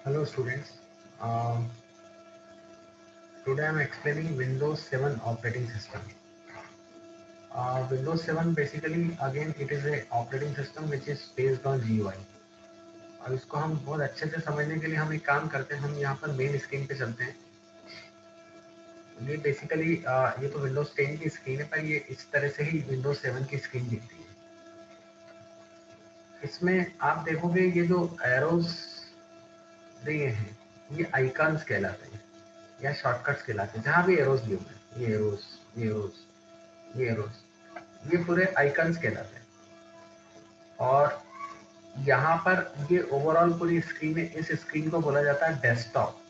Hello students. Um, Today I am explaining Windows 7 operating system. Windows 7 basically again it is a operating system which is based on GUI. और इसको हम बहुत अच्छे से समझने के लिए हम एक काम करते हैं, हम यहाँ पर मेन स्क्रीन पे चलते हैं। ये बेसिकली ये तो Windows 10 की स्क्रीन है, पर ये इस तरह से ही Windows 7 की स्क्रीन दिखती है। इसमें आप देखोगे ये जो एरोज दिए हैं ये आइकन्स कहलाते हैं या शॉर्टकट्स कहलाते हैं। जहाँ भी एरोज दिए हुए हैं, ये एरोज, ये एरोज, ये एरोज, ये पूरे आइकन्स कहलाते हैं। और यहाँ पर ये ओवरऑल पूरी स्क्रीन है, इस स्क्रीन को बोला जाता है डेस्कटॉप।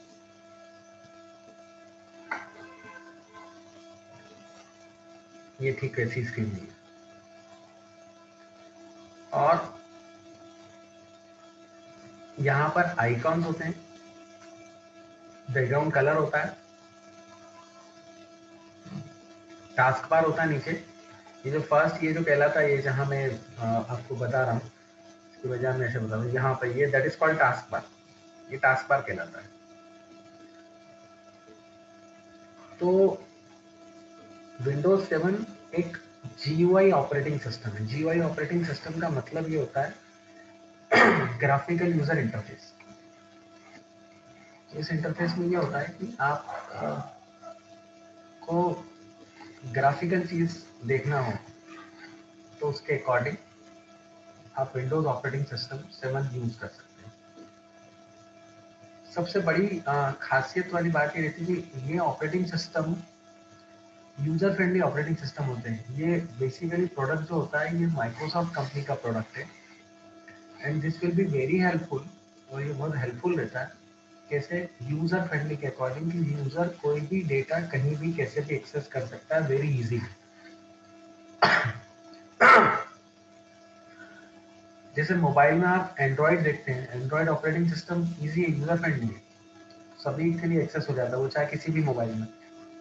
ये ठीक वैसी स्क्रीन नहीं है। और यहाँ पर आइकॉन्स होते हैं, बैकग्राउंड कलर होता है, टास्क बार होता है नीचे। ये जो फर्स्ट ये जो कहलाता है, ये जहाँ मैं आपको बता रहा हूँ इसकी वजह मैं ऐसे बता रहा हूँ, यहाँ पर ये that is called task bar. ये टास्क बार कहलाता है। तो विंडोज 7 एक GUI ऑपरेटिंग सिस्टम है। GUI ऑपरेटिंग सिस्टम का मतलब ये होता है ग्राफिकल यूजर इंटरफेस। इस इंटरफेस में ये होता है कि आप को ग्राफिकल चीज देखना हो तो उसके अकॉर्डिंग आप विंडोज ऑपरेटिंग सिस्टम 7 यूज कर सकते हैं। सबसे बड़ी खासियत वाली बात ये रहती है कि ये operating system user friendly operating system होते हैं। ये बेसिकली प्रोडक्ट जो होता है ये माइक्रोसॉफ्ट कंपनी का प्रोडक्ट है and this will be very helpful. और ये बहुत हेल्पफुल रहता है कैसे यूजर फ्रेंडली के अकॉर्डिंग कि यूजर कोई भी डेटा कहीं भी कैसे भी एक्सेस कर सकता है वेरी इजी। जैसे मोबाइल में आप एंड्रॉइड देखते हैं, एंड्रॉइड ऑपरेटिंग सिस्टम इजी है, यूजर फ्रेंडली है, सभी के लिए एक्सेस हो जाता है, वो चाहे किसी भी मोबाइल में।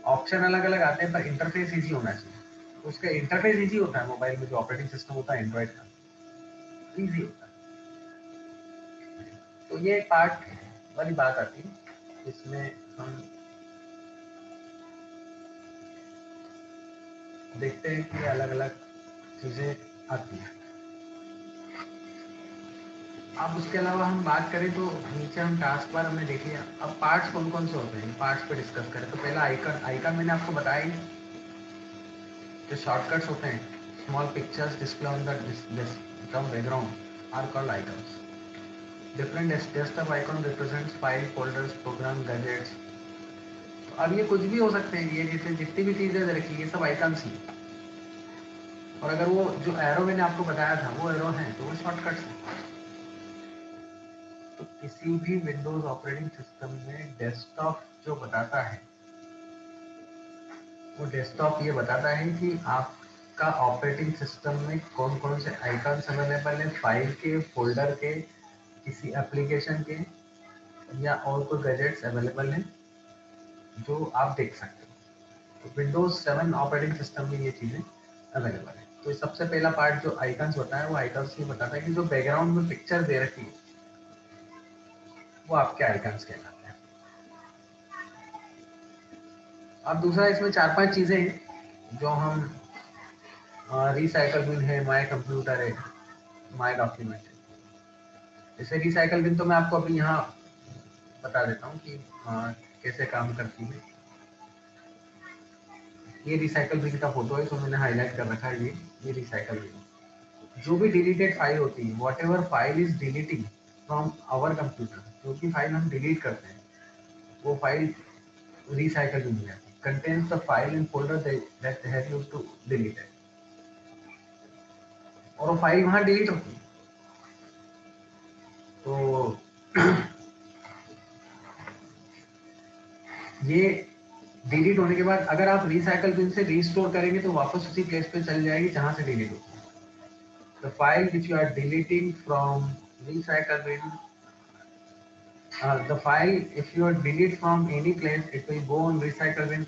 ऑप्शन अलग अलग आते हैं पर इंटरफेस इजी होना चाहिए। तो उसका इंटरफेस इजी होता है, मोबाइल में जो ऑपरेटिंग सिस्टम होता है एंड्रॉइड का इजी होता है। तो ये पार्ट वाली बात आती है, इसमें हम देखते हैं कि अलग अलग चीजें आती हैं। अब उसके अलावा हम बात करें तो नीचे हम टास्क बार हमने देख लिया। अब पार्ट्स कौन कौन से होते हैं, पार्ट्स पे डिस्कस करें तो पहला आइकन। आइकन मैंने आपको बताया ही, जो शॉर्टकट्स होते हैं, small pictures display on the background are called icons. Different desktop icon represents file, folders, program, gadgets. अब ये कुछ भी हो सकते हैं, ये जितनी भी चीजें रखी ये सब आइकन्स ही। और अगर वो जो एरो मैंने आपको बताया था वो एरो है तो वो शॉर्टकट्स है। तो किसी भी विंडोज ऑपरेटिंग सिस्टम में डेस्कटॉप जो बताता है वो डेस्कटॉप ये बताता है कि आपका ऑपरेटिंग सिस्टम में कौन कौन से आइकन्स अवेलेबल है, फाइल के, फोल्डर के, किसी एप्लीकेशन के या और कोई गैजेट्स अवेलेबल हैं जो आप देख सकते हो। तो विंडोज 7 ऑपरेटिंग सिस्टम में ये चीज़ें अवेलेबल है। तो सबसे पहला पार्ट जो आइकन्स होता है वो आइकन्स ये बताता है कि जो बैकग्राउंड में पिक्चर दे रखी है वो आपके आइकन्स कहलाते हैं। अब दूसरा इसमें 4-5 चीज़ें हैं जो हम रिसाइकल बिन है, माय कंप्यूटर है, माय डॉक्यूमेंट है। जैसे रिसाइकल बिन तो मैं आपको अभी यहाँ बता देता हूँ कि कैसे काम करती है। ये रिसाइकल बिन का फोटो है, तो मैंने हाईलाइट कर रखा है। ये रिसाइकल बिन जो भी डिलीटेड फाइल होती है, whatever file is deleting from our computer, जो भी फाइल हम डिलीट करते हैं वो फाइल रिसाइकल बिन में आती है। Contains the file in folder that have used to delete it. और वो फाइल वहाँ डिलीट होती है। तो ये डिलीट होने के बाद अगर आप रिसाइकल बिन से रीस्टोर करेंगे तो वापस उसी प्लेस पे चल जाएगी जहां से डिलीट होती है। The file which you are deleting from recycle bin, the file if you are delete from any place it will go on recycle bin,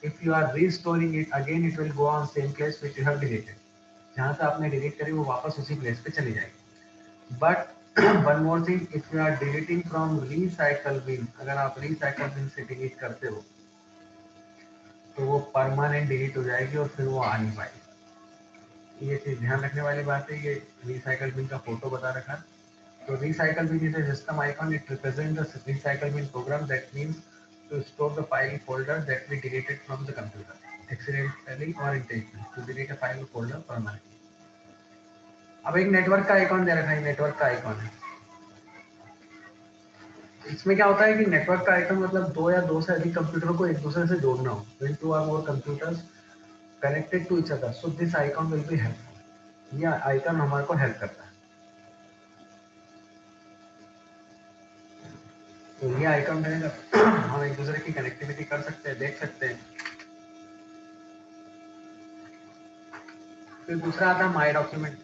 if you are restoring it again it will go on same place which you have deleted। जहां से आपने delete करी वो वापस उसी place पे चली जाएगी। But one more thing, if you are deleting from recycle bin, अगर आप रिसाइकल बिन से डिलीट करते हो तो वो परमानेंट डिलीट हो जाएगी और फिर वो आ नहीं पाएगी। ये चीज ध्यान रखने वाली बात है। ये रिसाइकल बिन का फोटो बता रखा है। तो recycle bin is a system icon. It represents the recycle bin program. That means to store the file folder that we deleted from the computer, accidentally or intentionally. To delete a file folder permanently. अब एक network का icon दे रखा है, network का icon है। इसमें क्या होता है कि नेटवर्क का आइकन मतलब दो या दो से अधिक कंप्यूटर को एक दूसरे से जोड़ना हो। When two or more computers connected to each other, so this icon will be helpful. यह आइकन हमारे को हेल्प करता है। तो ये आइकन रहेगा, हम एक दूसरे की कनेक्टिविटी कर सकते हैं, देख सकते हैं। फिर दूसरा आता है माई डॉक्यूमेंट।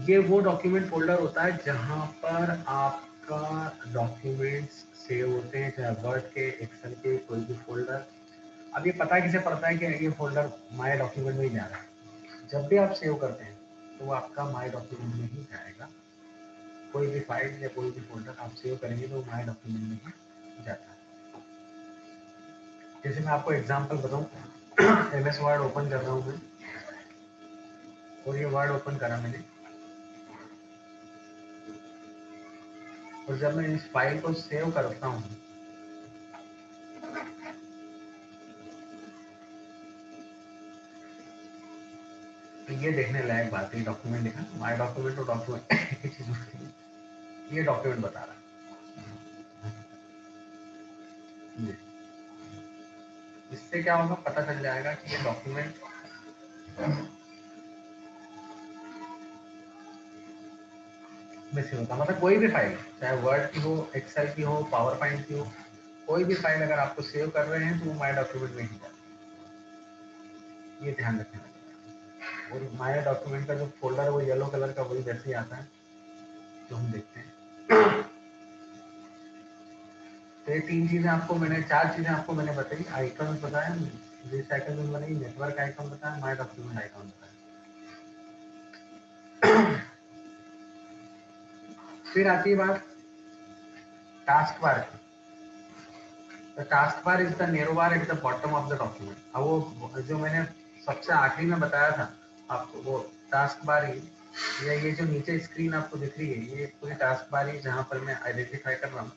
ये वो डॉक्यूमेंट फोल्डर होता है जहां पर आपका डॉक्यूमेंट्स सेव होते हैं, चाहे वर्ड के, एक्सेल के, कोई भी फोल्डर। अब ये पता किसे पड़ता है कि ये फोल्डर माई डॉक्यूमेंट में ही जा रहा है। जब भी आप सेव करते हैं तो वो आपका माई डॉक्यूमेंट में ही जाएगा। कोई भी फाइल या कोई भी फोल्डर आप सेव करेंगे तो माई डॉक्यूमेंट में ही जाता है। जैसे मैं आपको एग्जांपल बताऊं, एमएस वर्ड ओपन कर रहा हूं मैं, और ये वर्ड ओपन करा मैंने, और जब मैं इस फाइल को सेव करता हूँ तो ये देखने लायक बात है। डॉक्यूमेंट लिखा, माय डॉक्यूमेंट और डॉक्यूमेंट एक ही चीज होती है। ये डॉक्यूमेंट बता रहा है। इससे क्या होगा, पता चल जाएगा कि ये डॉक्यूमेंट में सेव होता, मतलब कोई भी फाइल, चाहे वर्ड की हो, एक्सेल की हो, पावर पॉइंट की हो, कोई भी फाइल अगर आपको सेव कर रहे हैं तो वो माय डॉक्यूमेंट में ही जाता है। ये ध्यान रखना है। और माय डॉक्यूमेंट का जो फोल्डर है वो येलो कलर का, वही वैसे ही आता है जो हम देखते हैं। तो ये तीन चीजें आपको मैंने, चार चीजें आपको मैंने बताई। आइकन बताया, रिसाइकल बिन बनाई, नेटवर्क आइकन बताया, माय डॉक्यूमेंट आइकन बताया। फिर आती है बात टास्क बार की। The taskbar is the narrow bar at the bottom of the document. अब वो जो मैंने सबसे आखिरी में बताया था आपको, वो टास्क बार ही, या ये जो नीचे स्क्रीन आपको दिख रही है, ये पूरी टास्क बार ही जहाँ पर मैं आइडेंटिफाई कर रहा हूँ,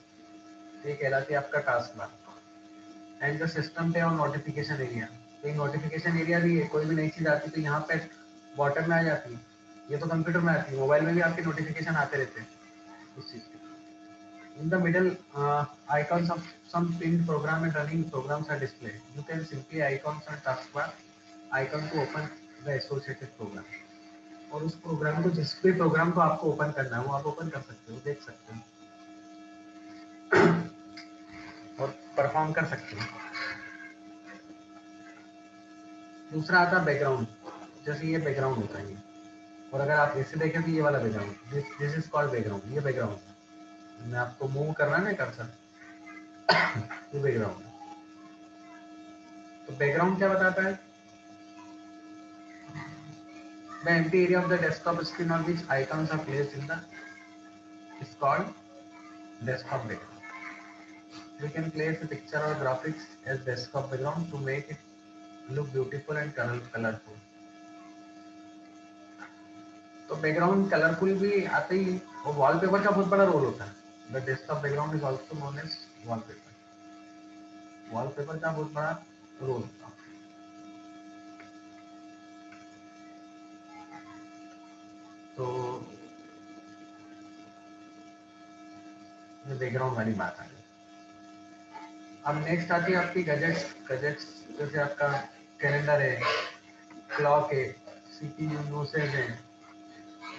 ये कहलाती है आपका टास्क बार। एंड जो सिस्टम पे और नोटिफिकेशन एरिया, तो ये नोटिफिकेशन एरिया भी है। कोई भी नई चीज आती है तो यहाँ पे बॉटम में आ जाती है। ये तो कंप्यूटर में आती है, मोबाइल में भी आपके नोटिफिकेशन आते रहते हैं उस चीज के। In the middle, icons of some pinned program and running programs are displayed. You can simply icons on taskbar icon to open the associated program. और उस प्रोग्राम को, जिस भी प्रोग्राम को आपको ओपन करना है वो आप ओपन कर सकते हो, देख सकते हो और परफॉर्म कर सकते हो। दूसरा आता है बैकग्राउंड। जैसे ये बैकग्राउंड होता है, और अगर आप ऐसे देखें तो ये वाला background, this is called background. ये बैकग्राउंड मैं आपको मूव करना है ना कर्सर, ये बैकग्राउंड। तो बैकग्राउंड क्या बताता है? The empty area of the desktop screen on which icons are placed in the is called desktop background. We can place a picture or graphics as desktop background to make it look beautiful and colorful. तो background colourful भी आते ही, और wallpaper का बहुत बड़ा role होता है। The desktop background is also known as wallpaper. Wallpaper का बहुत बड़ा रोल होता है। तो ये बैकग्राउंड वाली बात आ गई। अब नेक्स्ट आती है आपकी गैजेट्स। गैजेट्स जैसे आपका कैलेंडर है, क्लॉक है, सीपीयू यूसेज है,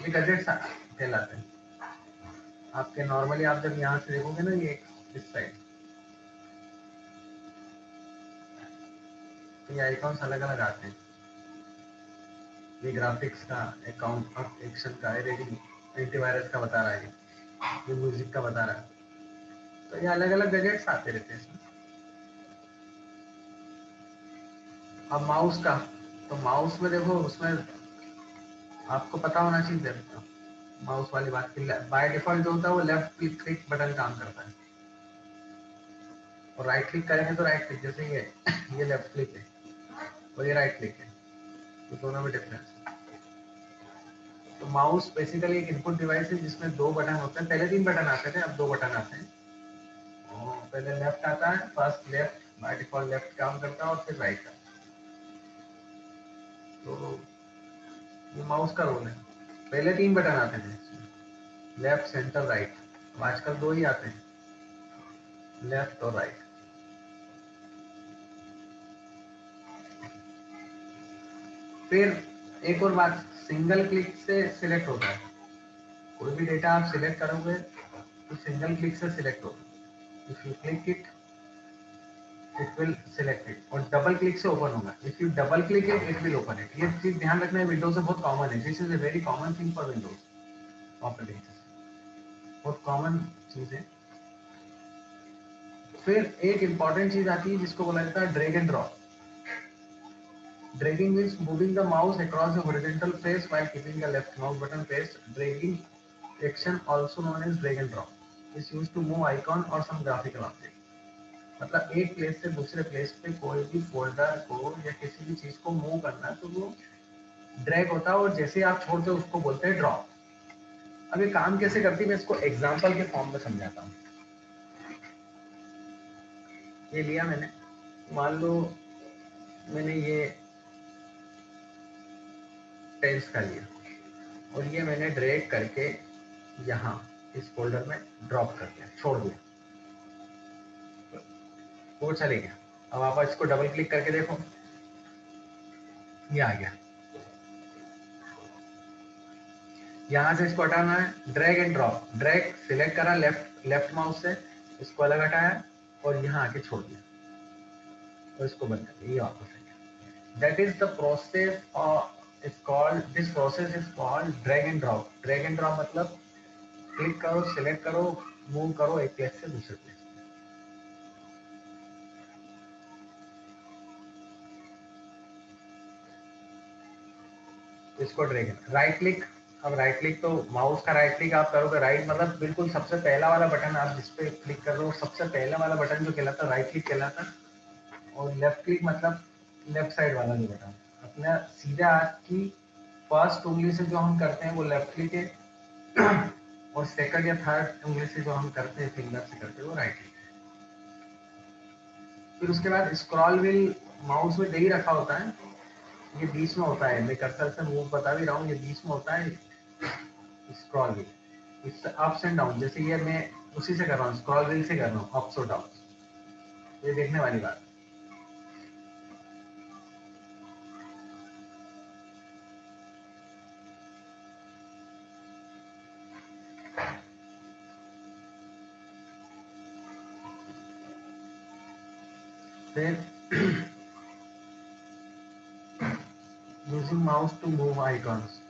ये गैजेट्स कहलाते हैं आपके। नॉर्मली आप जब यहाँ से देखोगे ना, ये इस साइड, तो ये आइकॉन्स अलग अलग आते हैं। ये ग्राफिक्स का, अकाउंट एक्शन का, रेडिंग एंटीवायरस का बता रहा है, ये म्यूजिक का बता रहा है। तो ये अलग अलग गैजेट्स आते रहते हैं इसमें। अब माउस का, तो माउस में देखो, उसमें आपको पता होना चाहिए माउस वाली बात की, बाय डिफॉल्ट जो होता है वो लेफ्ट क्लिक बटन काम करता है, और राइट क्लिक करेंगे तो राइट क्लिक, जैसे ये लेफ्ट क्लिक है और ये राइट क्लिक है, तो दोनों में डिफरेंस है। तो माउस बेसिकली एक इनपुट डिवाइस है जिसमें 2 बटन होते हैं, पहले 3 बटन आते थे, अब 2 बटन आते हैं। पहले लेफ्ट आता है, first left, by default left काम करता है, और फिर राइट का। तो ये माउस का रोल है। पहले 3 बटन आते थे, लेफ्ट सेंटर राइट, अब आजकल 2 ही आते हैं, लेफ्ट और राइट। फिर एक और बात, सिंगल क्लिक से सिलेक्ट होता है, कोई भी डेटा आप सिलेक्ट करोगे तो सिंगल क्लिक से सिलेक्ट होगा। If you click it will select it, और डबल क्लिक से ओपन होगा। If U double click it will open it. ये चीज ध्यान रखना है, विंडोज में बहुत कॉमन है, this is a very common thing for Windows operating system, बहुत कॉमन चीज है। फिर एक इंपॉर्टेंट चीज आती है जिसको बोला जाता है drag and drop. Dragging means moving the mouse across a horizontal face while keeping the left mouse button pressed. Dragging action, also known as drag and drop, is used to move icon or some graphical object. मतलब एक place से दूसरे place पे कोई भी folder को या किसी भी चीज को मूव करना है तो वो ड्रैग होता है, और जैसे आप छोड़ते हो उसको बोलते हैं ड्रॉप। अब ये काम कैसे करती है मैं इसको एग्जांपल के फॉर्म में समझाता हूँ। ये लिया मैंने, मान लो मैंने ये टेंस का लिया, और ये मैंने ड्रैग करके यहाँ इस फोल्डर में ड्रॉप कर दिया, छोड़ दिया, वो चले गया। अब आप इसको डबल क्लिक करके देखो, ये आ गया। यहाँ से इसको हटाना है, drag and drop. Drag select करा लेफ्ट माउस से, इसको अलग हटाया और यहाँ आके छोड़ दिया, और इसको बंद कर दिया, ये वापस आ गया। That is the process is called, this process is called drag and drop. Drag and drop मतलब क्लिक करो, सिलेक्ट करो, मूव करो एक प्लेस से दूसरे प्लेस। इसको ड्रैग एंड राइट क्लिक। अब राइट क्लिक तो माउस का राइट क्लिक आप करोगे, राइट मतलब बिल्कुल सबसे पहला वाला बटन आप जिस पे क्लिक कर रहे हो, सबसे पहला वाला बटन जो कहलाता है राइट क्लिक कहलाता। और लेफ्ट क्लिक मतलब लेफ्ट साइड वाला जो बटन, अपना सीधा हाथ की फर्स्ट उंगली से जो हम करते हैं वो लेफ्ट क्लिक है, और सेकंड या थर्ड उंगली से जो हम करते हैं फिंगर से करते हैं वो राइट क्लिक है। फिर उसके बाद स्क्रॉल व्हील माउस में दे ही रखा होता है, ये बीच में होता है, मैं कर्सर से मूव बता भी रहा हूँ, ये बीच में होता है scroll wheel. It's ups and down, जैसे ये मैं उसी से कर रहा हूँ, स्क्रॉल व्हील से कर रहा हूँ, अप्स और डाउन, ये देखने वाली बात। फिर using mouse to move icons.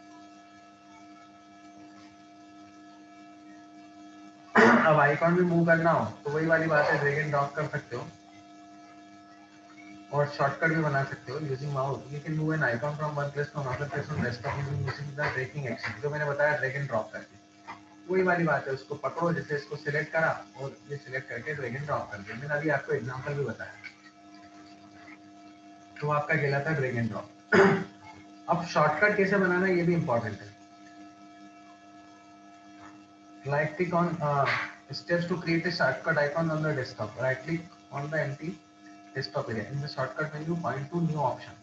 अब आइकॉन भी मूव करना हो तो वही वाली बात है, ड्रैग एंड ड्रॉप कर सकते हो, और शॉर्टकट भी बना सकते हो। Using mouse you can move an icon from one place to another place on desktop using the dragging action, जो मैंने बताया ड्रैग एंड ड्रॉप करके, वही वाली बात है। उसको पकड़ो, जैसे इसको सिलेक्ट करा और ये सिलेक्ट करके ड्रैग एंड ड्रॉप कर दिया। मैंने अभी आपको एग्जांपल भी बताया, तो आपका कहलाता है ड्रैग एंड ड्रॉप। अब शॉर्टकट कैसे बनाना है ये भी इंपॉर्टेंट है। Right click on steps to create a shortcut icon on the desktop. Right click on the empty desktop area. In the shortcut menu, point to new option.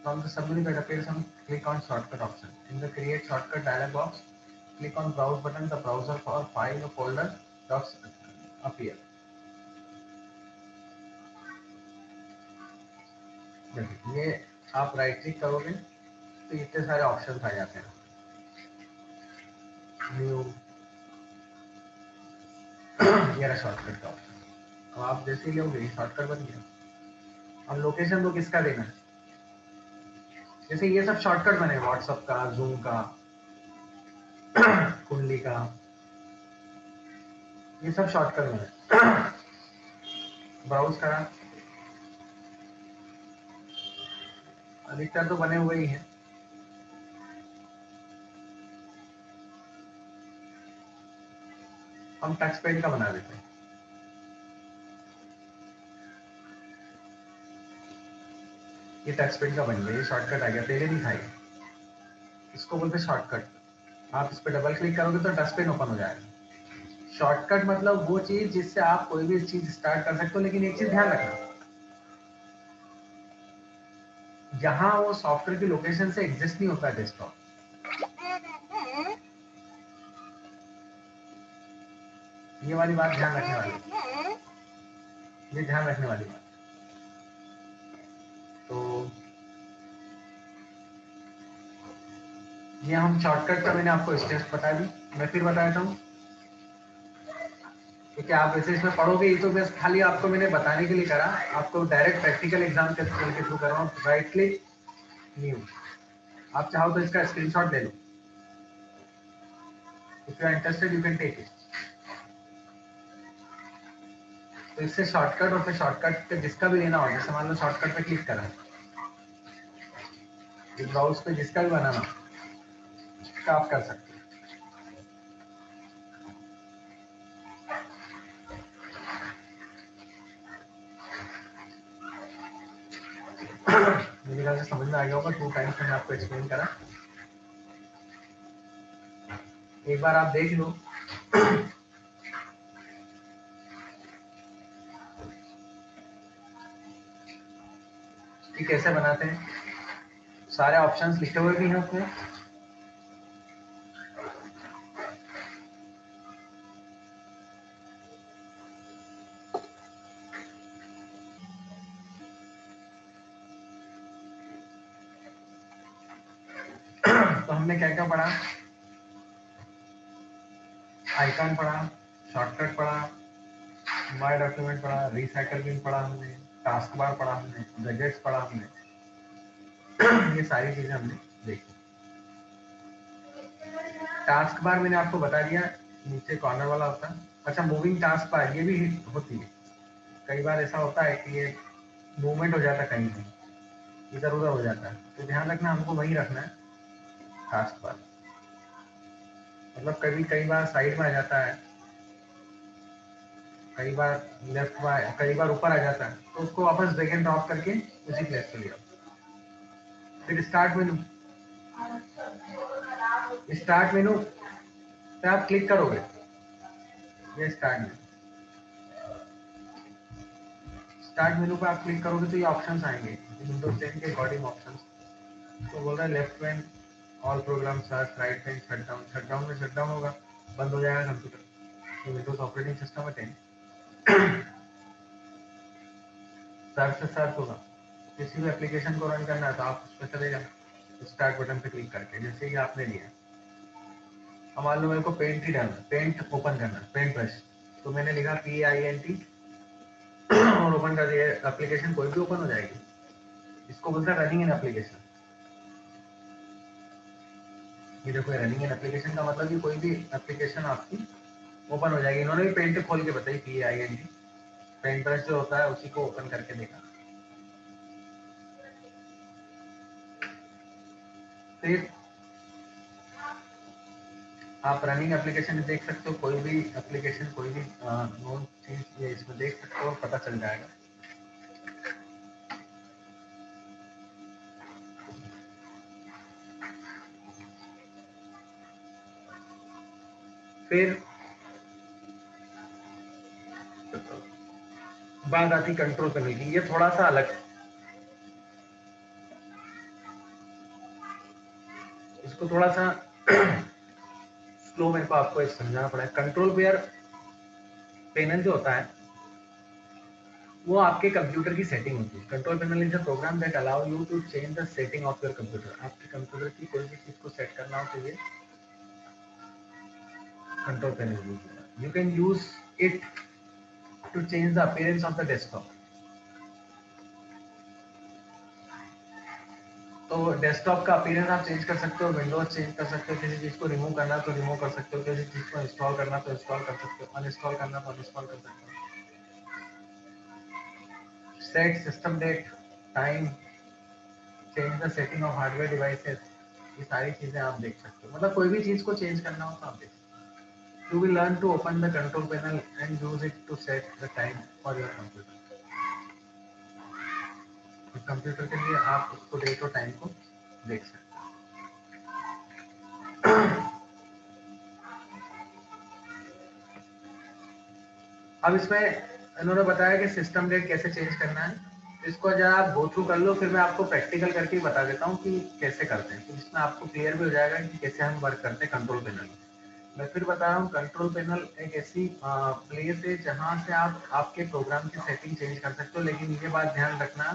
From the submenu that appears on, click on shortcut option. In the create shortcut dialog box, click on browse button. The browser for file or folder docs appear. ये आप right click करोगे तो इतने सारे option आ जाते हैं। New, ये रहा शॉर्टकट का ऑप्शन। अब आप जैसे ही लोगे शॉर्टकट बन गया। अब लोकेशन तो किसका देना है, जैसे ये सब शॉर्टकट बने, व्हाट्सएप का, जूम का, कुंडली का, ये सब शॉर्टकट बने। ब्राउज करा, अधिकतर तो बने हुए ही हैं। हम टच पेन का बना देते हैं। ये टच पेन का बन गया, ये शॉर्टकट आ गया, पहले नहीं था ये। इसको बोलते शॉर्टकट। आप इस पर डबल क्लिक करोगे तो टच पेन ओपन हो जाएगा। शॉर्टकट मतलब वो चीज जिससे आप कोई भी चीज स्टार्ट कर सकते हो, लेकिन एक चीज ध्यान रखना, जहां वो सॉफ्टवेयर की लोकेशन से एग्जिस्ट नहीं होता है डेस्कटॉप। ये वाली बात ध्यान रखने वाली, ये ध्यान रखने वाली बात। तो ये हम शॉर्टकट का मैंने आपको स्टेप्स बता दी, मैं फिर बता देता हूँ। क्योंकि आप वैसे इसमें पढ़ोगे, ये तो बस खाली आपको मैंने बताने के लिए करा, आपको डायरेक्ट प्रैक्टिकल एग्जाम के थ्रू कर रहा हूँ। राइट क्लिक न्यू, आप चाहो तो इसका स्क्रीनशॉट ले लो। If you are interested you can take it. तो इससे शॉर्टकट और फिर शॉर्टकट पे जिसका भी लेना हो, जैसे मान लो शॉर्टकट पे क्लिक करा, ब्राउज पे जिसका भी बनाना उसका आप कर सकते हो। मेरे ख्याल से समझ में आ गया होगा, 2 टाइम्स मैंने आपको एक्सप्लेन करा, एक बार आप देख लो। कि कैसे बनाते हैं, सारे ऑप्शंस लिखे हुए भी हैं उसमें। तो हमने क्या क्या पढ़ा, आइकन पढ़ा, शॉर्टकट पढ़ा, माय डॉक्यूमेंट पढ़ा, रिसाइकल बिन पढ़ा हमने, टास्क बार पढ़ा हमने, गैजेट्स पढ़ा हमने। ये सारी चीजें हमने देखी। टास्क बार मैंने आपको बता दिया, नीचे कॉर्नर वाला होता है। अच्छा, मूविंग टास्क बार ये भी होती है। कई बार ऐसा होता है कि ये मूवमेंट हो जाता है, कहीं भी इधर उधर हो जाता है, तो ध्यान रखना हमको वही रखना है टास्क बार। मतलब कभी कई बार साइड में आ जाता है, कई बार लेफ्ट में, कई बार ऊपर आ जाता है, तो उसको वापस ड्रैग एंड ड्रॉप करके उसी प्लेस पे ले आओ। फिर स्टार्ट मेनू पे आप क्लिक करोगे, ये स्टार्ट मेनू पे आप क्लिक करोगे तो ये ऑप्शंस आएंगे, विंडोज 10 के अकॉर्डिंग ऑप्शंस। तो बोल रहा है left pan all programme search, right pan shut down. Shut down में शट डाउन होगा, बंद हो जाएगा कंप्यूटर। तो विंडोज ऑपरेटिंग सिस्टम है 10। सर्च से सर्च होगा, किसी भी एप्लीकेशन को रन करना है तो आप उस पर चले जाओ स्टार्ट बटन पे क्लिक करके, जैसे ही आपने लिया। अब मान लो मेरे को पेंट ही डालना, पेंट ओपन करना, पेंट ब्रश, तो मैंने लिखा PAINT और ओपन कर दिया, एप्लीकेशन कोई भी ओपन हो जाएगी। इसको बोलते हैं रनिंग इन एप्लीकेशन। ये देखो, रनिंग इन एप्लीकेशन का मतलब कि कोई भी एप्लीकेशन आपकी ओपन हो जाएगी। इन्होंने भी पेंट खोल के बताई, PAINT। पेंट ब्रश जो होता है उसी को ओपन करके देखा। फिर आप रनिंग एप्लीकेशन देख सकते हो, कोई भी एप्लीकेशन, कोई भी नोन चीज ये इसमें देख सकते हो, पता चल जाएगा। फिर बात आती कंट्रोल करने की, ये थोड़ा सा अलग, इसको थोड़ा सा स्लो मेरे को आपको समझाना पड़ा है। कंट्रोल पेयर पैनल जो होता है वो आपके कंप्यूटर की सेटिंग होती है। Control panel is a program that allow you to change the setting of your computer. आपके कंप्यूटर की कोई भी चीज को सेट करना हो तो ये कंट्रोल पैनल यूज होगा। You can use it to change the appearance of the desktop. तो डेस्कटॉप का अपीयरेंस आप चेंज कर सकते हो, विंडोज चेंज कर सकते हो, किसी चीज को रिमूव करना तो रिमूव कर सकते हो, किसी चीज को इंस्टॉल करना तो इंस्टॉल कर सकते हो, अनइंस्टॉल करना तो अनइंस्टॉल कर सकते हो। Set system date, time, change the setting of hardware devices, ये सारी चीजें आप देख सकते हो। मतलब कोई भी चीज को चेंज करना हो तो आप देख सकते You will learn to open the control panel and use it to set the time for your computer. Computer के लिए आप उसको डेट और टाइम को देख सकते हैं। अब इसमें इन्होंने बताया कि सिस्टम डेट कैसे चेंज करना है। इसको जरा आप गो थ्रू कर लो, फिर मैं आपको प्रैक्टिकल करके बता देता हूँ कि कैसे करते हैं, तो इसमें आपको क्लियर भी हो जाएगा कि कैसे हम वर्क करते हैं कंट्रोल पैनल। मैं फिर बता रहा हूँ, कंट्रोल पैनल एक ऐसी प्लेस है जहाँ से आप आपके प्रोग्राम की सेटिंग चेंज कर सकते हो, लेकिन ये बात ध्यान रखना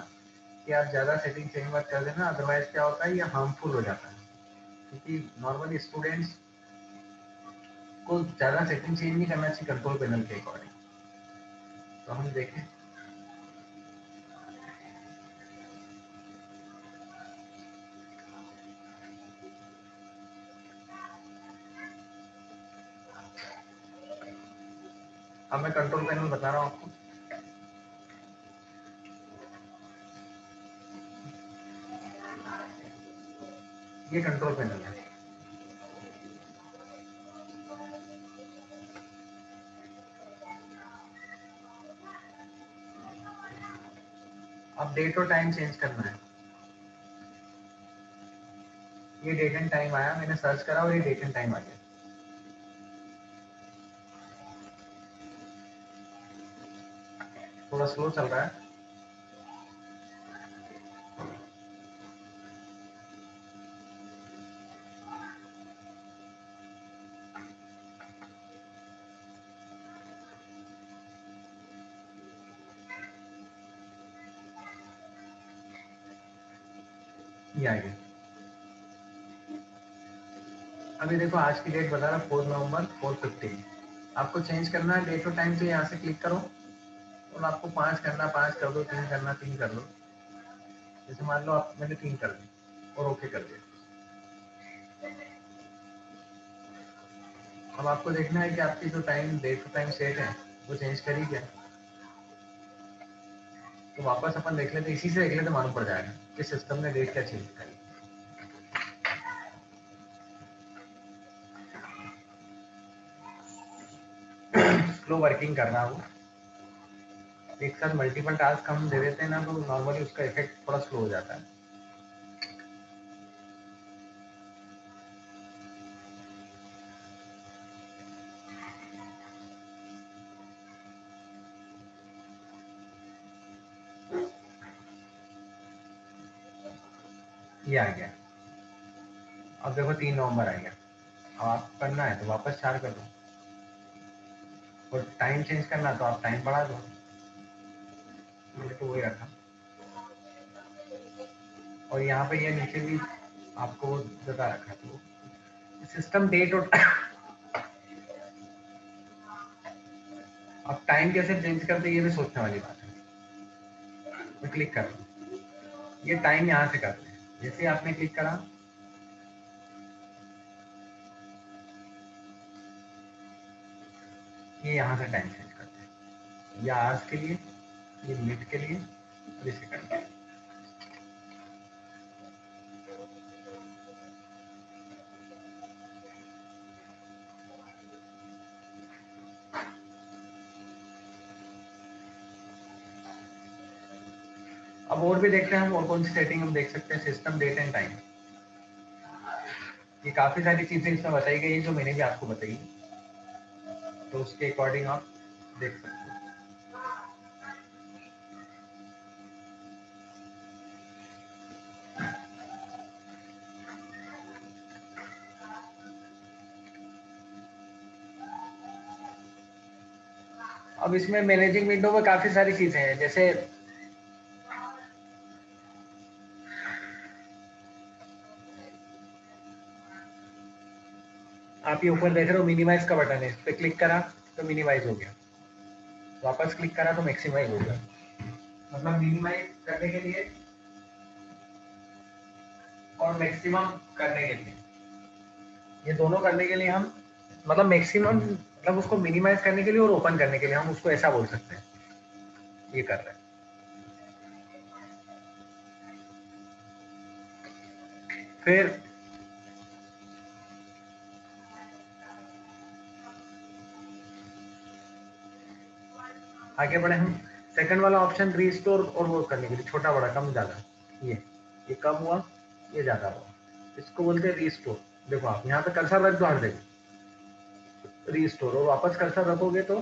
कि आप ज़्यादा सेटिंग चेंज मत कर देना, अदरवाइज क्या होता है, ये हार्मफुल हो जाता है। क्योंकि नॉर्मली स्टूडेंट्स को ज़्यादा सेटिंग चेंज नहीं करना चाहिए कंट्रोल पैनल के अकॉर्डिंग। तो हम देखें, अब मैं कंट्रोल पैनल बता रहा हूँ आपको। ये कंट्रोल पैनल है। अब डेट और टाइम चेंज करना है। ये डेट एंड टाइम आया, मैंने सर्च करा और ये डेट एंड टाइम आ गया। थोड़ा स्लो चल रहा है। ये आ गया। अभी देखो आज की डेट बता रहा 4 नवंबर 4:15। आपको चेंज करना है डेट और टाइम, तो यहाँ से क्लिक करो और आपको 5 करना 5 कर दो, 3 करना 3 कर दो। जैसे मान लो आप, मैंने 3 कर दी और ओके कर दिया। अब आपको देखना है कि आपकी जो टाइम डेट और टाइम सेट है वो चेंज कर ही गया। तो वापस अपन देख लेते, इसी से देख लेते, मालूम पड़ जाएगा कि सिस्टम ने डेट क्या चेंज करी। स्लो वर्किंग करना वो, एक साथ मल्टीपल टास्क हम दे देते हैं ना, तो नॉर्मली उसका इफेक्ट थोड़ा स्लो हो जाता है। ये आ गया। अब देखो 3 नवंबर आ गया। अब आप करना है तो वापस 4 कर दो, और टाइम चेंज करना तो आप टाइम बढ़ा दो। मैंने तो वही रखा। और यहाँ पे ये नीचे भी आपको बता रखा, तो सिस्टम डेट और अब टाइम कैसे चेंज करते, ये भी सोचने वाली बात है। मैं क्लिक कर रहा हूँ, ये टाइम यहाँ से करते हैं। जैसे आपने क्लिक करा, ये यहाँ से टाइम चेंज करते हैं। ये आवर्स के लिए, ये मिनट के लिए, और ये सेकंड के लिए। अब और भी देखते हैं हम, और कौन सी सेटिंग हम देख सकते हैं। सिस्टम डेट एंड टाइम, ये काफी सारी चीजें इसमें बताई गई है जो मैंने भी आपको बताई, तो उसके अकॉर्डिंग आप देख सकते हो। अब इसमें मैनेजिंग विंडो में काफी सारी चीजें हैं, जैसे आप ये ऊपर देख रहे हो मिनिमाइज का बटन है, इस पे क्लिक करा तो मिनिमाइज हो गया, वापस क्लिक करा तो मैक्सिमाइज हो गया। मतलब मिनिमाइज करने के लिए और मैक्सिमम करने के लिए, ये दोनों करने के लिए हम, मतलब मैक्सिमम मतलब उसको मिनिमाइज करने के लिए और ओपन करने के लिए हम उसको ऐसा बोल सकते हैं, ये कर रहे हैं। फिर आगे बढ़े हम। सेकंड वाला ऑप्शन रीस्टोर और वो करने के लिए, छोटा बड़ा कम ज्यादा, ये कम हुआ, ये ज्यादा हुआ, इसको बोलते हैं रीस्टोर। देखो आप यहाँ पे कर्सर रख दो हर जगह, रीस्टोर, और वापस कर्सर रखोगे तो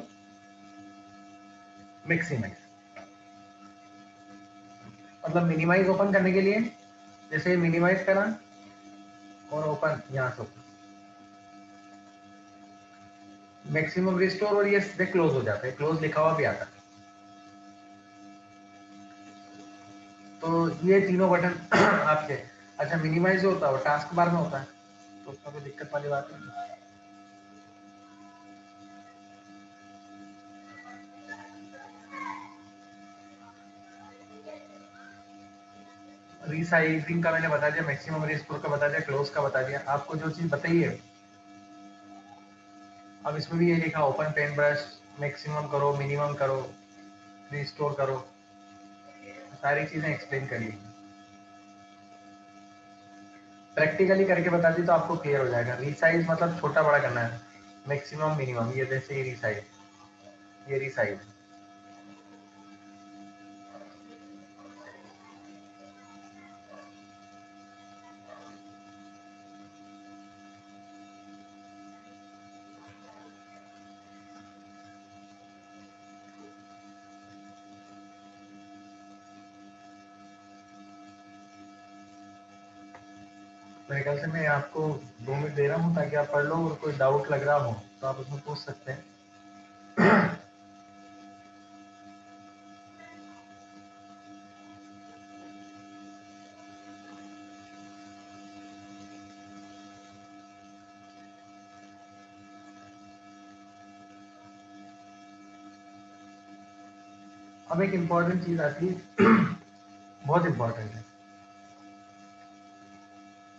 मैक्सिमाइज। मतलब मिनिमाइज ओपन करने के लिए जैसे मिनिमाइज करा और ओपन, यहाँ से ओपन, मैक्सिमम रिस्टोर, और ये सीधे क्लोज हो जाता है, क्लोज लिखा हुआ भी आता है। तो ये तीनों बटन आपके। अच्छा, मिनिमाइज जो होता है वो टास्क बार में होता है, तो उसमें कोई दिक्कत वाली बात नहीं। रीसाइजिंग का मैंने बता दिया, मैक्सिमम रिस्टोर का बता दिया, क्लोज का बता दिया। आपको जो चीज बताई है, अब इसमें भी ये लिखा ओपन पेन ब्रश, मैक्सिमम करो, मिनिमम करो, रिस्टोर करो, सारी चीजें एक्सप्लेन करी। प्रैक्टिकली करके बता दी तो आपको क्लियर हो जाएगा। रीसाइज मतलब छोटा बड़ा करना है, मैक्सिमम मिनिमम, ये जैसे ये रीसाइज, ये रीसाइज। मेरे ख्याल से मैं आपको 2 मिनट दे रहा हूँ ताकि आप पढ़ लो, और कोई डाउट लग रहा हो तो आप उसमें पूछ सकते हैं। अब एक इम्पोर्टेंट चीज आती है, बहुत इम्पोर्टेंट है।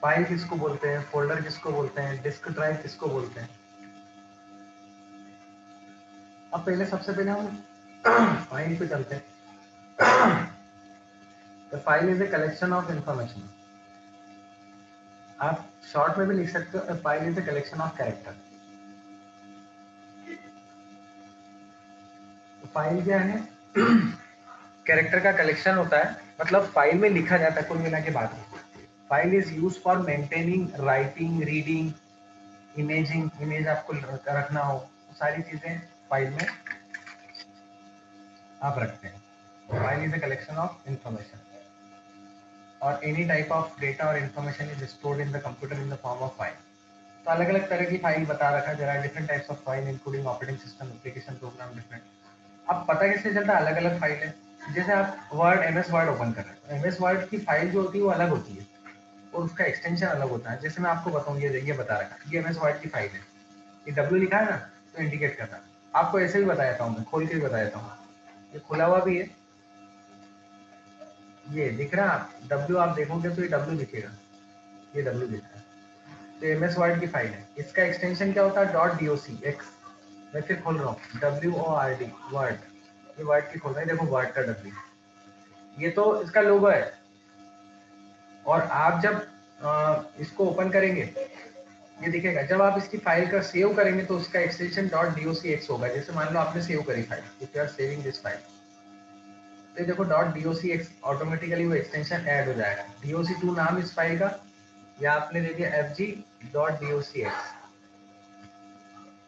फाइल किसको बोलते हैं, फोल्डर किसको बोलते हैं, डिस्क ड्राइव किसको बोलते हैं। अब पहले, सबसे पहले हम फाइल पे चलते हैं। The file is a collection of information. आप शॉर्ट में भी लिख सकते हो, file is a collection of character. File क्या है, कैरेक्टर का कलेक्शन होता है, मतलब फाइल में लिखा जाता है कुल मिला के बात। File is use for maintaining, writing, reading, imaging, image आपको रखना हो, सारी चीजें फाइल में आप रखते हैं। File is a collection of information, और एनी टाइप ऑफ डेटा और information is stored in the computer in the form of file. तो अलग अलग तरह की फाइल बता रखा है, there are different types of file including operating system, application, program, different. अब पता कैसे चलता है अलग अलग फाइल है। जैसे आप वर्ड, एमएस वर्ड ओपन कर रहे हैं, एमएस वर्ड की फाइल जो होती है वो अलग होती है, और उसका एक्सटेंशन अलग होता है। जैसे मैं आपको बताऊं, ये बता रखा है, ये एमएस वर्ड की फाइल है, ये डब्ल्यू लिखा है ना, तो इंडिकेट करता है। आपको ऐसे भी बता देता हूँ, मैं खोल के भी बता देता हूँ, ये खुला हुआ भी है, ये दिख रहा है आप डब्ल्यू, आप देखोगे तो ये डब्ल्यू दिखेगा, ये डब्ल्यू दिख रहा है। तो एमएस वर्ड की फाइल है, इसका एक्सटेंशन क्या होता है, .docx। मैं फिर खोल रहा हूँ, WORD, वर्ड, ये वर्ड की खोल रहा है, देखो वर्ड का डब्ल्यू, ये तो इसका लोगो है। और आप जब इसको ओपन करेंगे, ये दिखेगा। जब आप इसकी फाइल का सेव करेंगे तो उसका एक्सटेंशन .docx होगा। जैसे मान लो आपने सेव करी file, if you are saving this file, तो देखो .docx ऑटोमेटिकली वो एक्सटेंशन ऐड हो जाएगा। doc2 नाम इस फाइल का, या आपने दे दिया fg.docx,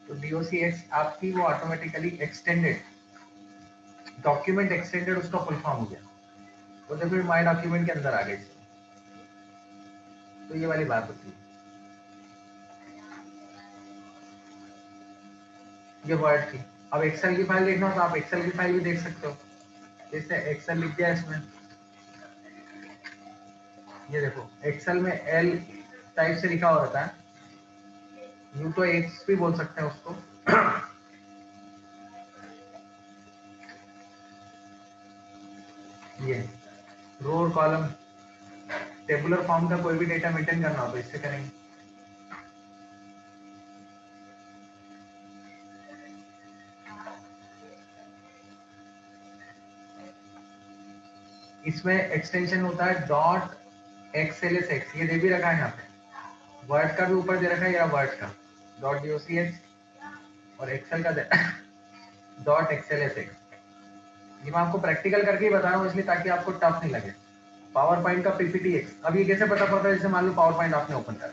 तो docx आपकी वो ऑटोमेटिकली एक्सटेंडेड, डॉक्यूमेंट एक्सटेंडेड उसका फुल फॉर्म हो गया, वो देखो माई डॉक्यूमेंट के अंदर आ गई। तो ये वाली बात होती है, ये वर्ड की। अब एक्सेल की फाइल देखना हो तो आप एक्सेल की फाइल भी देख सकते हो, जैसे एक्सेल लिख दिया इसमें, ये देखो एक्सेल में एल टाइप से लिखा हुआ रहता है, यू तो एक्स भी बोल सकते हैं उसको। ये रो और कॉलम, टेबुलर फॉर्म का कोई भी डेटा मेंटेन करना हो तो इससे करेंगे। इसमें एक्सटेंशन होता है .xlsx, ये दे भी रखा है यहाँ पे, वर्ड का भी ऊपर दे रखा है, या वर्ड का .docx, और एक्सेल का .xlsx। ये मैं आपको प्रैक्टिकल करके ही बता रहा हूँ इसलिए ताकि आपको टफ नहीं लगे। पावर पॉइंट का पीपीटी एक्स, अब ये कैसे पता पड़ता है? जैसे मान लो पावर पॉइंट आपने ओपन करा,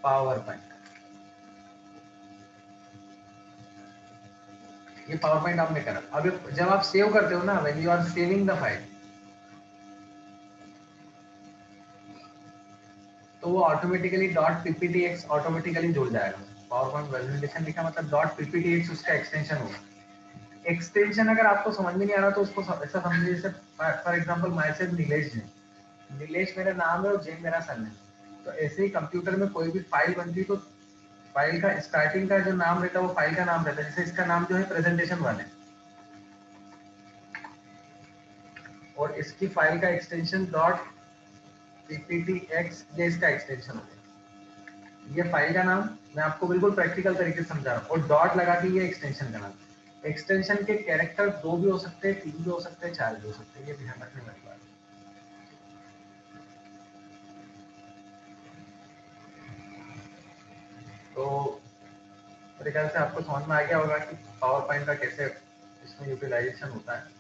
पावर पॉइंट, ये पावर पॉइंट आपने करा। अब जब आप सेव करते हो ना, when you are saving the file, तो वो automatically dot PPT X automatically जुड़ जाएगा। पावर पॉइंट प्रेजेंटेशन लिखा मतलब डॉट पीपीटी एक्स उसका एक्सटेंशन होगा। एक्सटेंशन अगर आपको समझ में नहीं आ रहा तो उसको ऐसा समझिए, जैसे for example myself Nilesh ji, Nilesh मेरा नाम है और जैन मेरा सरनेम। तो ऐसे ही कंप्यूटर में कोई भी फाइल बनती है तो फाइल का स्टार्टिंग का जो नाम रहता है वो फाइल का नाम रहता है। जैसे इसका नाम जो है प्रेजेंटेशन वन है और इसकी फाइल का एक्सटेंशन डॉट पीपीटी एक्स, ये इसका एक्सटेंशन हो गया। ये फाइल का नाम मैं आपको बिल्कुल प्रैक्टिकल तरीके से समझा रहा हूँ, और डॉट लगा के ये एक्सटेंशन का नाम। एक्सटेंशन के कैरेक्टर 2 भी हो सकते हैं, 3 भी हो सकते हैं, 4 भी हो सकते हैं, ये ध्यान रखने वाली बात है। तो मेरे ख्याल से आपको समझ में आ गया होगा कि पावर पॉइंट का कैसे इसमें यूटिलाइजेशन होता है।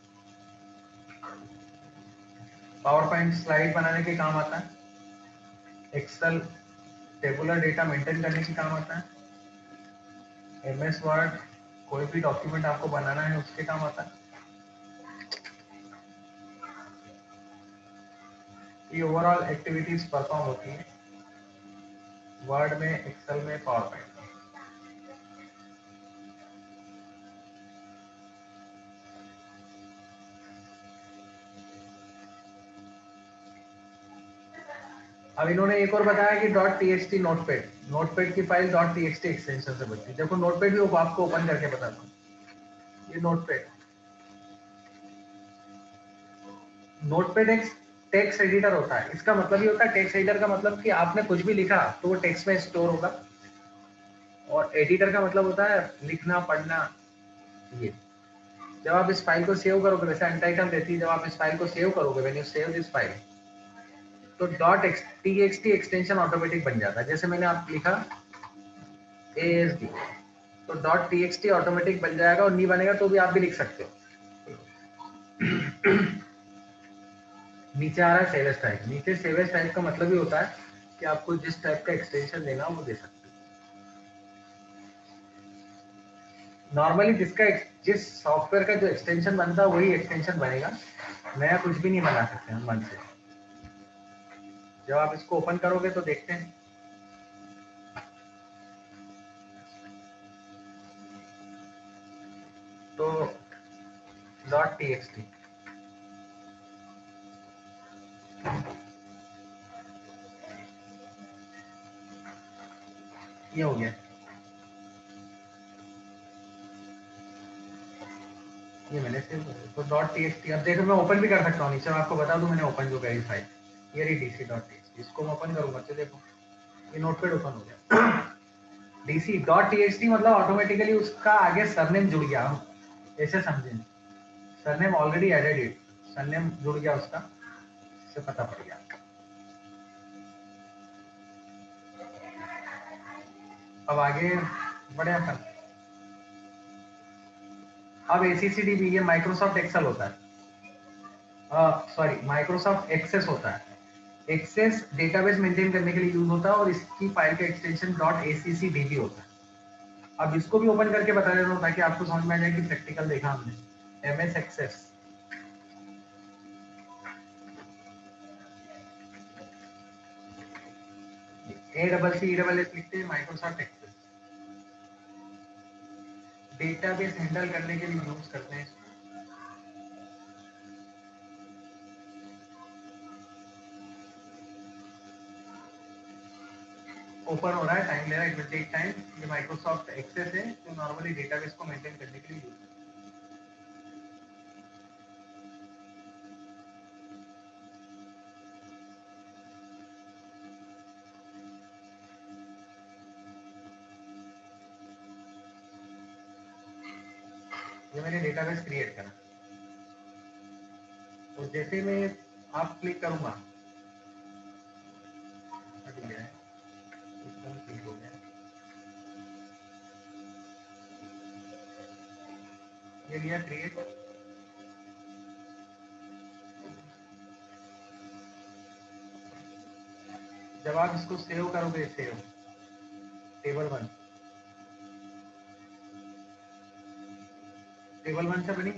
पावर पॉइंट स्लाइड बनाने के काम आता है, एक्सेल टेबुलर डेटा मेंटेन करने के काम आता है, एमएस वर्ड कोई भी डॉक्यूमेंट आपको बनाना है उसके काम आता है। ये ओवरऑल एक्टिविटीज परफॉर्म होती है वर्ड में, एक्सेल में, पावर पॉइंट में। अब इन्होंने एक और बताया कि डॉट टीएक्सटी नोटपैड, नोटपैड की फाइल डॉट टीएक्सटी एक्सटेंशन से बनती है। देखो नोटपैड भी आपको ओपन करके बताता हूँ। ये नोटपैड, नोटपैड एक टेक्स्ट एडिटर होता है। इसका मतलब ये होता है, टेक्स्ट एडिटर का मतलब कि आपने कुछ भी लिखा तो वो टेक्स्ट में स्टोर होगा, और एडिटर का मतलब होता है लिखना पढ़ना। ये जब आप इस फाइल को सेव करोगे, वैसे अनटाइटल रहती है, जब आप इस फाइल को सेव करोगे, when you save this file, तो डॉट टीएक्सटी एक्सटेंशन ऑटोमेटिक बन जाता है। जैसे मैंने आप लिखा ASD, तो डॉट टीएक्सटी ऑटोमेटिक बन जाएगा, और नहीं बनेगा तो भी आप भी लिख सकते हो। नीचे आ रहा है सेव एज टाइप, नीचे सेव एज टाइप का मतलब ही होता है कि आपको जिस टाइप का एक्सटेंशन देना वो दे सकते हो। नॉर्मली जिस सॉफ्टवेयर का जो एक्सटेंशन बनता है वही एक्सटेंशन बनेगा, नया कुछ भी नहीं बना सकते हम मन से। जब आप इसको ओपन करोगे तो देखते हैं, तो डॉट टीएक्सटी ये हो गया, ये मैंने सेव कर दिया। तो डॉट टीएक्सटी, अब देखो मैं ओपन भी कर सकता हूँ। नीचे मैं आपको बता दूं मैंने ओपन जो करी फाइल, ये रही डीसी डॉट टीएक्सटी। इसको मैं ओपन करूंगा तो देखो ये नोटपैड ओपन हो गया। डीसी डॉट टीएक्सटी मतलब ऑटोमेटिकली उसका आगे सरनेम जुड़ गया, हम ऐसे समझें। Surname already added it, surname जुड़ गया उसका, इससे पता पड़ गया। अब आगे बढ़े अपन। अब ACCDB ये माइक्रोसॉफ्ट एक्सेल होता है, सॉरी माइक्रोसॉफ्ट एक्सेस होता है। एक्सेस डेटाबेस मेंटेन करने के लिए यूज होता है, और इसकी फाइल का एक्सटेंशन डॉट ACCDB होता है। अब इसको भी ओपन करके बता देता हूँ ताकि आपको समझ में आ जाए कि प्रैक्टिकल देखा हमने। MS एक्सेस, ACCESS लिखते हैं, माइक्रोसॉफ्ट एक्सेस डेटाबेस हैंडल करने के लिए यूज करते हैं। ओपन हो रहा है, टाइम ले रहा है, इट विल टेक टाइम। ये माइक्रोसॉफ्ट एक्सेस है जो नॉर्मली डेटाबेस को मेंटेन करने के लिए यूज करते हैं। ये मैंने डेटाबेस क्रिएट करा, तो जैसे मैं आप क्लिक करूंगा, हट गया है, एकदम क्लिक हो गया। ये लिया क्रिएट, जब आप इसको सेव करोगे, सेव टेबल 1 से बनी।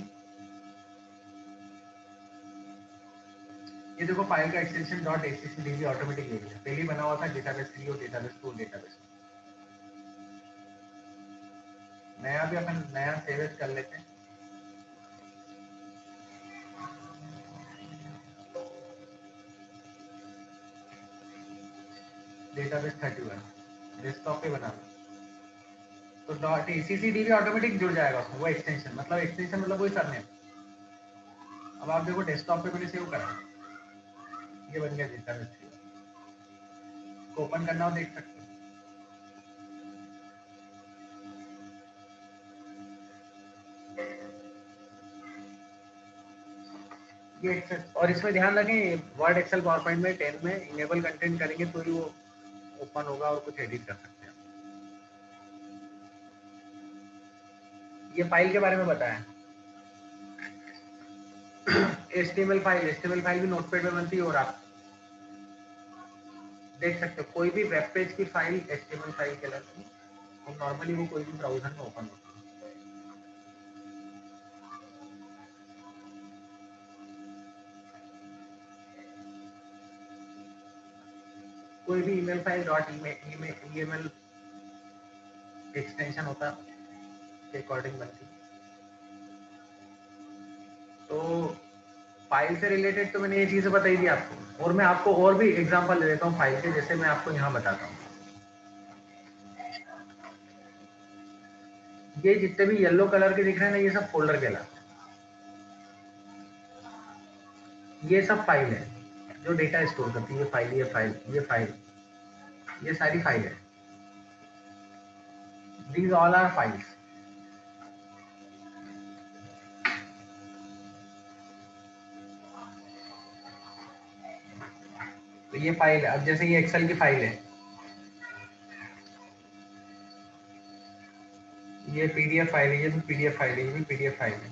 ये देखो फाइल का एक्सटेंशन .accdb ऑटोमेटिक ले लिया, पहले बना हुआ था डेटाबेस 3 और डेटाबेस 2 डेटाबेस। नया भी अपन नया सेव कर लेते हैं। डेटाबेस 31 डेस्कटॉप पे बना लो तो .accdb ऑटोमेटिक जुड़ जाएगा उसमें, वो एक्सटेंशन मतलब वही सरनेम। अब आप देखो डेस्कटॉप पे मैंने सेव करा, ये बन गया डेटाबेस 3। तो ओपन करना हो देख सकते हो। ये एक्सेस, और इसमें ध्यान रखें वर्ड एक्सेल पावर पॉइंट में 10 में इनेबल कंटेंट करेंगे तो ही वो ओपन होगा और कुछ एडिट कर सकते हैं। ये फाइल के बारे में बताया। HTML फाइल भी नोटपैड में बनती है और आप देख सकते हो कोई भी वेब पेज की फाइल HTML फाइल कहलाती है और नॉर्मली वो कोई भी ब्राउजर में ओपन होती है। कोई भी ईमेल फाइल .email एक्सटेंशन होता के अकॉर्डिंग बनती है। तो फाइल से रिलेटेड तो मैंने ये चीजें बताई थी आपको, और मैं आपको और भी एग्जांपल दे देता हूँ फाइल के, जैसे मैं आपको यहाँ बताता हूँ। ये जितने भी येलो कलर के दिख रहे हैं ना, ये सब फोल्डर कहलाते हैं। ये सब फाइल है जो डेटा स्टोर करती है। ये फाइल, ये फाइल, ये फाइल, ये सारी फाइल है। These all are files. तो ये फाइल है। अब जैसे ये एक्सेल की फाइल है, ये पीडीएफ फाइल है, ये भी पीडीएफ फाइल है, ये भी पीडीएफ फाइल है।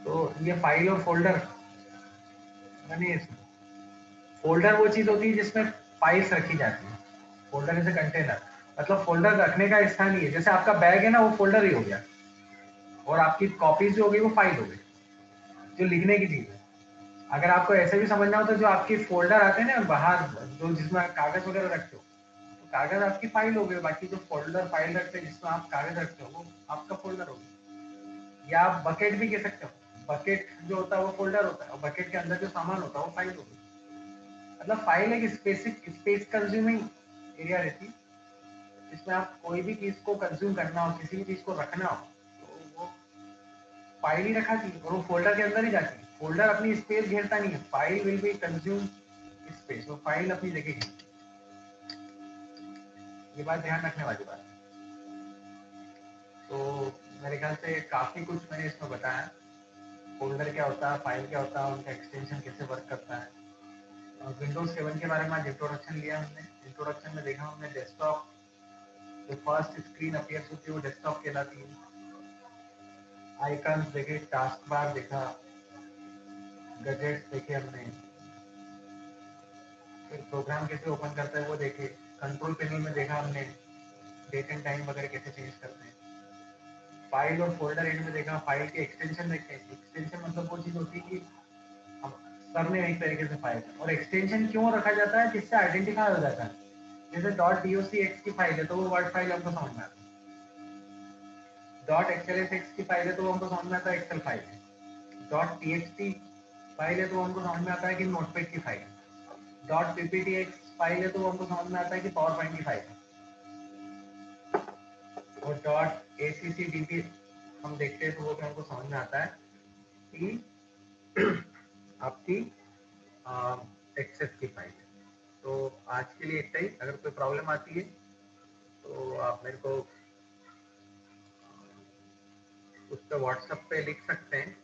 तो ये फाइल और फोल्डर बने इसमें। फोल्डर वो चीज होती है जिसमें फाइल्स रखी जाती है। फोल्डर इज अ कंटेनर, मतलब फोल्डर रखने का स्थान ही है। जैसे आपका बैग है ना, वो फोल्डर ही हो गया, और आपकी कॉपीज जो हो गई वो फाइल हो गई, जो लिखने की चीज है। अगर आपको ऐसे भी समझना हो तो जो आपके फोल्डर आते हैं ना बाहर, जो जिसमें कागज वगैरह रखते हो, तो कागज आपकी फाइल हो गई। बाकी जो फोल्डर फाइल रखते हैं जिसमें आप कागज रखते हो, वो आपका फोल्डर हो गया। या आप बकेट भी कह सकते हो। बकेट जो होता है वो फोल्डर होता है, और बकेट के अंदर जो सामान होता है वो फाइल हो गई। मतलब फाइल एक स्पेस कंज्यूमिंग एरिया रहती है, जिसमें आप कोई भी चीज को कंज्यूम करना हो, किसी भी चीज को रखना हो, तो वो फाइल ही रखाती है, और वो फोल्डर के अंदर ही जाती है। फोल्डर अपनी स्पेस घेरता नहीं है, file will be consume space, वो फाइल अपनी जगह घेरती है। ये बात ध्यान रखने वाली बात है। तो मेरे ख्याल से काफी कुछ मैंने इसमें बताया। फोल्डर क्या होता है, फाइल क्या होता है, उनका एक्सटेंशन कैसे वर्क करता है। विंडोज 7 के बारे में आज इंट्रोडक्शन लिया हमने। इंट्रोडक्शन में देखा हमने डेस्कटॉप, जो फर्स्ट स्क्रीन अपीयर्स होती है वो डेस्कटॉप कहलाती है। आइकन्स देखे, टास्क बार देखा, गैजेट्स देखे हमने, फिर प्रोग्राम कैसे ओपन करता है वो देखे, कंट्रोल पैनल में देखा हमने डेट एंड टाइम वगैरह कैसे चेंज करते हैं। फाइल और फोल्डर एंड में देखा, फाइल के एक्सटेंशन देखे। एक्सटेंशन मतलब वो चीज होती है कि हम करने एक तरीके से फाइल, और एक्सटेंशन क्यों रखा जाता है, जिससे आइडेंटिफाई हो जाता है। जैसे .docx की फाइल है तो वो वर्ड फाइल हमको समझ में आता है। .xlsx की फाइल है तो वो हमको समझ में आता है एक्सेल फाइल है। .txt फाइल है तो हमको समझ में आता है कि नोटपैड की फाइल है। .pptx फाइल है तो वो हमको समझ में आता है कि पावर पॉइंट की फाइल है। और .accdb हम देखते हैं तो वो भी हमको समझ में आता है कि आपकी एक्सेस की फाइल है। तो आज के लिए इतना ही। अगर कोई प्रॉब्लम आती है तो आप मेरे को उस पर व्हाट्सएप पे लिख सकते हैं,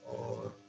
और